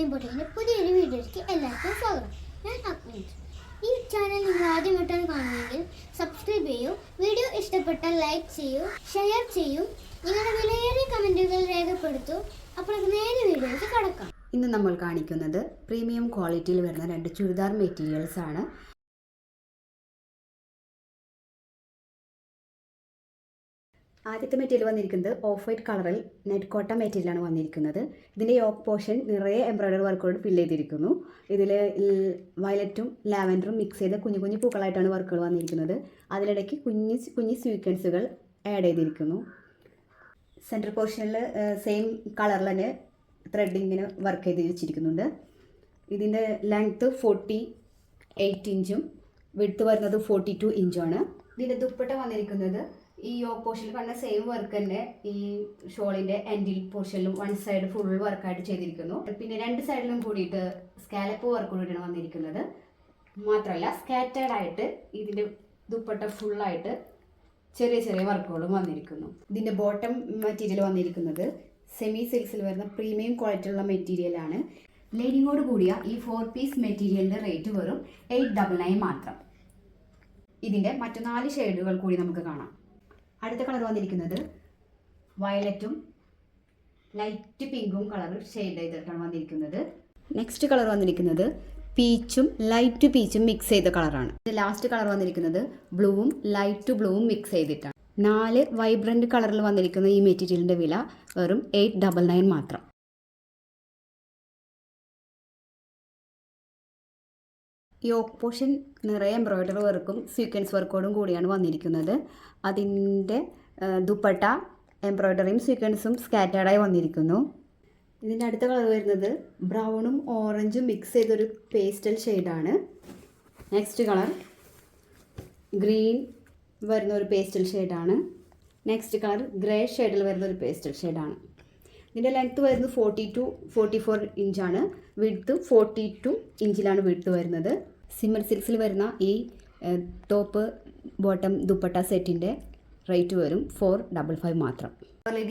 Online ബോട്ടിക്കിൻ്റെ പുതിയൊരു വീഡിയോയ്ക്ക് എല്ലാവർക്കും സ്വാഗതം. ഞാൻ അഗ്നീഷ്. ഈ ചാനൽ നിങ്ങൾ ആദ്യമായിട്ടാണ് കാണുന്നതെങ്കിൽ സബ്സ്ക്രൈബ് ചെയ്യൂ. വീഡിയോ ഇഷ്ടപ്പെട്ടാൽ ലൈക്ക് ചെയ്യൂ, ഷെയർ ചെയ്യൂ, നിങ്ങളുടെ വിലയേറിയ കമൻറ്റുകൾ രേഖപ്പെടുത്തൂ. അപ്പോൾ നേരെ വീഡിയോയ്ക്ക് കടക്കാം. ഇന്ന് നമ്മൾ കാണിക്കുന്നത് പ്രീമിയം ക്വാളിറ്റിയിൽ വരുന്ന 2 ചുരിദാർ മെറ്റീരിയൽസ് ആണ്. ആദ്യത്തെ മെറ്റീരിയൽ വന്നിരിക്കുന്നത് ഓഫ് വൈറ്റ് കളറിൽ നെറ്റ് കോട്ടൺ മെറ്റീരിയലാണ് വന്നിരിക്കുന്നത്. ഇതിൻ്റെ യോക്ക് പോർഷൻ നിറയെ എംബ്രോയ്ഡറി വർക്കോട് ഫില്ല് ചെയ്തിരിക്കുന്നു. ഇതിൽ വയലറ്റും ലാവൻഡറും മിക്സ് ചെയ്ത കുഞ്ഞു കുഞ്ഞു പൂക്കളായിട്ടാണ് വർക്കുകൾ വന്നിരിക്കുന്നത്. അതിനിടയ്ക്ക് കുഞ്ഞു സ്വീക്വൻസുകൾ ആഡ് ചെയ്തിരിക്കുന്നു. സെൻറ്റർ പോർഷനിൽ സെയിം കളറിൽ തന്നെ ത്രെഡിങ്ങിന് വർക്ക് ചെയ്ത് വെച്ചിരിക്കുന്നുണ്ട്. ഇതിൻ്റെ ലെങ്ത്ത് 48 ഇഞ്ചും വിഡ്ത്ത് വരുന്നത് 42 ഇഞ്ചുമാണ്. ഇതിൻ്റെ ദുപ്പട്ട വന്നിരിക്കുന്നത് ഈ യോക്ക് പോർഷനിൽ കണ്ട സെയിം വർക്ക് തന്നെ ഈ ഷോളിൻ്റെ എൻഡിൽ പോർഷനിലും വൺ സൈഡ് ഫുൾ വർക്കായിട്ട് ചെയ്തിരിക്കുന്നു. പിന്നെ 2 സൈഡിലും കൂടിയിട്ട് സ്കാലപ്പ് വർക്ക് കൂടിയിട്ടാണ് വന്നിരിക്കുന്നത്. മാത്രമല്ല സ്കാറ്റേർഡ് ആയിട്ട് ഇതിൻ്റെ ദുപ്പട്ട ഫുള്ളായിട്ട് ചെറിയ ചെറിയ വർക്കുകളും വന്നിരിക്കുന്നു. ഇതിൻ്റെ ബോട്ടം മെറ്റീരിയൽ വന്നിരിക്കുന്നത് സെമി സിൽക്സിൽ വരുന്ന പ്രീമിയം ക്വാളിറ്റിയുള്ള മെറ്റീരിയലാണ്. ലൈനിങ്ങോട് കൂടിയ ഈ 4 പീസ് മെറ്റീരിയലിൻ്റെ റേറ്റ് വെറും 899 മാത്രം. ഇതിൻ്റെ മറ്റു 4 ഷെയ്ഡുകൾ കൂടി നമുക്ക് കാണാം. അടുത്ത കളർ വന്നിരിക്കുന്നത് വയലറ്റും ലൈറ്റ് പിങ്കും കളർ ഷെയ്ഡ് ചെയ്തിട്ടാണ് വന്നിരിക്കുന്നത്. നെക്സ്റ്റ് കളർ വന്നിരിക്കുന്നത് പീച്ചും ലൈറ്റ് പീച്ചും മിക്സ് ചെയ്ത കളറാണ്. ലാസ്റ്റ് കളർ വന്നിരിക്കുന്നത് ബ്ലൂവും ലൈറ്റ് ബ്ലൂവും മിക്സ് ചെയ്തിട്ടാണ്. 4 വൈബ്രൻറ്റ് കളറിൽ വന്നിരിക്കുന്ന ഈ മെറ്റീരിയലിൻ്റെ വില വെറും 899 മാത്രം. യോക്ക് പോർഷൻ നിറയെ എംബ്രോയ്ഡറി വർക്കും സ്വീക്വൻസ് വർക്കോടും കൂടിയാണ് വന്നിരിക്കുന്നത്. അതിൻ്റെ ദുപ്പട്ട എംബ്രോയ്ഡറിയും സ്വീക്വൻസും സ്കാറ്റേർഡായി വന്നിരിക്കുന്നു. ഇതിൻ്റെ അടുത്ത കളർ വരുന്നത് ബ്രൗണും ഓറഞ്ചും മിക്സ് ചെയ്തൊരു പേസ്റ്റൽ ഷെയ്ഡാണ്. നെക്സ്റ്റ് കളർ ഗ്രീൻ വരുന്ന ഒരു പേസ്റ്റൽ ഷെയ്ഡാണ്. നെക്സ്റ്റ് കളർ ഗ്രേ ഷെയ്ഡിൽ വരുന്ന ഒരു പേസ്റ്റൽ ഷെയ്ഡാണ്. ഇതിൻ്റെ ലെങ്ത്ത് വരുന്നത് 44 ഇഞ്ചാണ്. വിഡ്ത്ത് 42 ഇഞ്ചിലാണ് വിഡ്ത്ത് വരുന്നത്. സിമ്മർ സിൽക്സിൽ വരുന്ന ഈ ടോപ്പ് ബോട്ടം ദുപ്പട്ട സെറ്റിൻ്റെ റേറ്റ് വരും 455 മാത്രം.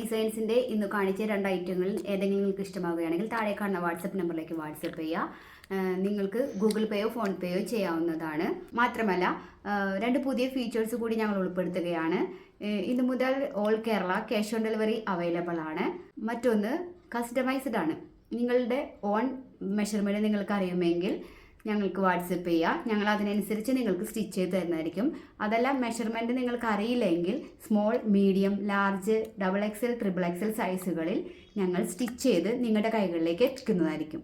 ഡിസൈൻസിൻ്റെ ഇന്ന് കാണിച്ച 2 ഐറ്റങ്ങളിൽ ഏതെങ്കിലും നിങ്ങൾക്ക് ഇഷ്ടമാവുകയാണെങ്കിൽ താഴെ കാണുന്ന വാട്സപ്പ് നമ്പറിലേക്ക് വാട്സപ്പ് ചെയ്യുക. നിങ്ങൾക്ക് ഗൂഗിൾ പേയോ ഫോൺ പേയോ ചെയ്യാവുന്നതാണ്. മാത്രമല്ല 2 പുതിയ ഫീച്ചേഴ്സ് കൂടി ഞങ്ങൾ ഉൾപ്പെടുത്തുകയാണ്. ഇന്നു മുതൽ all Kerala cash on delivery available ആണ്. മറ്റൊന്ന് കസ്റ്റമൈസ്ഡ് ആണ്. നിങ്ങളുടെ ഓൺ മെഷർമെൻറ്റ് നിങ്ങൾക്ക് അറിയുമെങ്കിൽ ഞങ്ങൾക്ക് വാട്സപ്പ് ചെയ്യുക. ഞങ്ങൾ അതിനനുസരിച്ച് നിങ്ങൾക്ക് സ്റ്റിച്ച് ചെയ്ത് തരുന്നതായിരിക്കും. അതല്ല മെഷർമെൻറ്റ് നിങ്ങൾക്ക് അറിയില്ലെങ്കിൽ small, medium, large, XXL, XXL സൈസുകളിൽ ഞങ്ങൾ സ്റ്റിച്ച് ചെയ്ത് നിങ്ങളുടെ കൈകളിലേക്ക് എത്തിക്കുന്നതായിരിക്കും.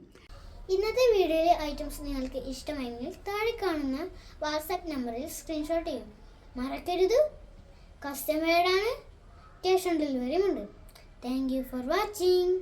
ഇന്നത്തെ വീഡിയോയിലെ ഐറ്റംസ് നിങ്ങൾക്ക് ഇഷ്ടമായെങ്കിൽ താഴെ കാണുന്ന വാട്സാപ്പ് നമ്പറിൽ സ്ക്രീൻഷോട്ട് ചെയ്യും. മറക്കരുത്, കസ്റ്റമേർഡാണ്, ക്യാഷ് ഓൺ ഡെലിവറിയും ഉണ്ട്. Thank you for watching.